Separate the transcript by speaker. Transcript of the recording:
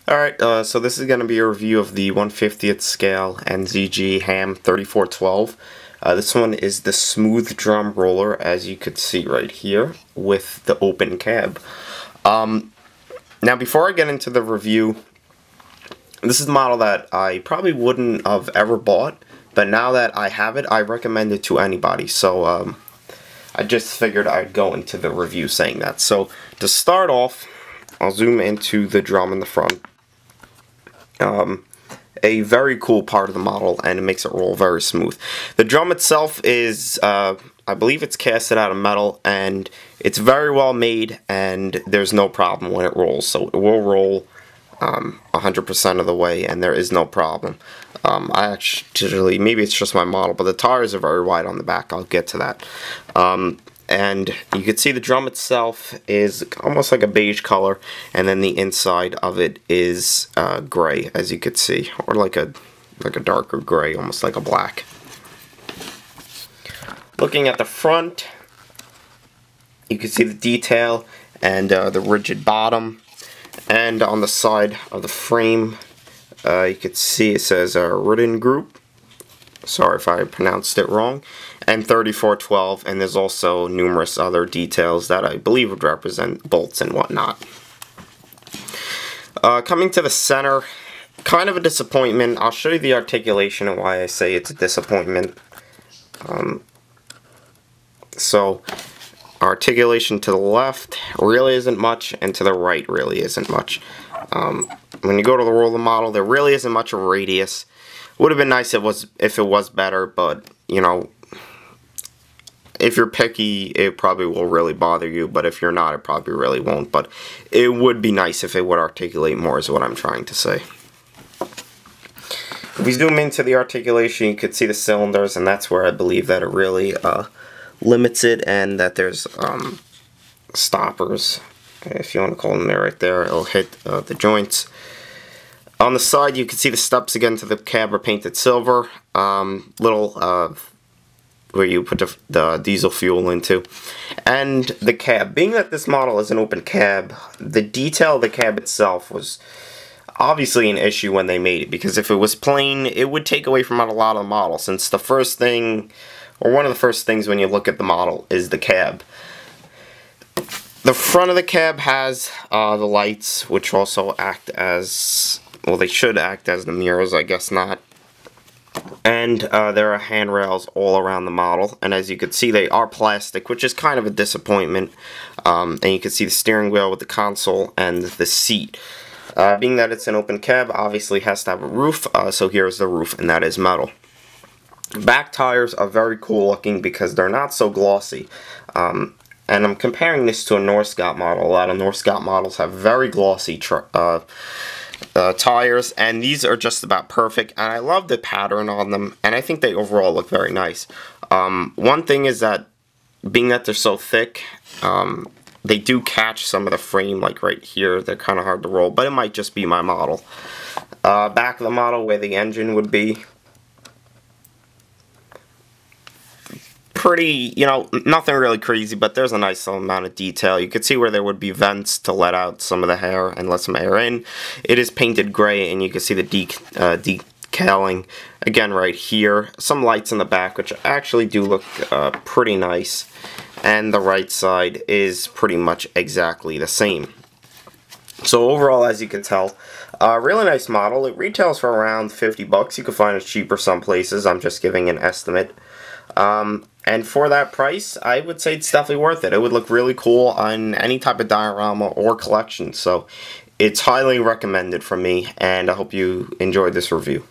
Speaker 1: Alright, so this is going to be a review of the 1/50th scale NZG Hamm 3412. This one is the smooth drum roller, as you could see right here, with the open cab. Now before I get into the review, this is a model that I probably wouldn't have ever bought, but now that I have it, I recommend it to anybody. So I just figured I'd go into the review saying that. So to start off, I'll zoom into the drum in the front. A very cool part of the model, and it makes it roll very smooth. The drum itself is, I believe it's casted out of metal, and it's very well made, and there's no problem when it rolls. So it will roll 100% of the way, and there is no problem. I actually, maybe it's just my model, but the tires are very wide on the back. I'll get to that. And you can see the drum itself is almost like a beige color, and then the inside of it is gray, as you could see, or like a darker gray, almost like a black. Looking at the front, you can see the detail and the rigid bottom, and on the side of the frame, you can see it says Ridden Group. Sorry if I pronounced it wrong, and 3412, and there's also numerous other details that I believe would represent bolts and whatnot. Coming to the center, kind of a disappointment. I'll show you the articulation and why I say it's a disappointment. So, articulation to the left really isn't much, and to the right really isn't much. When you go to the roller model, there really isn't much of a radius. Would have been nice if it was better, but you know, if you're picky, it probably will really bother you, but if you're not, it probably really won't. But it would be nice if it would articulate more, is what I'm trying to say. If we zoom into the articulation, you could see the cylinders, and that's where I believe that it really limits it, and that there's stoppers, if you want to call them there, right there. It'll hit the joints. On the side, you can see the steps again to the cab are painted silver. Little where you put the diesel fuel into. And the cab. Being that this model is an open cab, the detail of the cab itself was obviously an issue when they made it, because if it was plain, it would take away from a lot of the model, since the first thing, or one of the first things when you look at the model, is the cab. The front of the cab has the lights, which also act as, well, they should act as the mirrors, I guess not. And there are handrails all around the model, and as you can see, they are plastic, which is kind of a disappointment. And you can see the steering wheel with the console and the seat. Being that it's an open cab, obviously has to have a roof, so here's the roof, and that is metal. Back tires are very cool looking because they're not so glossy. And I'm comparing this to a Northscout model. A lot of Northscout models have very glossy tires, and these are just about perfect, and I love the pattern on them, and I think they overall look very nice. One thing is that, being that they're so thick, they do catch some of the frame, like right here. They're kind of hard to roll, but it might just be my model. Back of the model, where the engine would be, pretty, you know, nothing really crazy, but there's a nice amount of detail. You could see where there would be vents to let out some of the air and let some air in. It is painted gray, and you can see the decaling again right here. Some lights in the back, which actually do look pretty nice, and the right side is pretty much exactly the same. So overall, as you can tell, really nice model. It retails for around 50 bucks. You can find it cheaper some places. I'm just giving an estimate. And for that price, I would say it's definitely worth it. It would look really cool on any type of diorama or collection. So it's highly recommended from me, and I hope you enjoyed this review.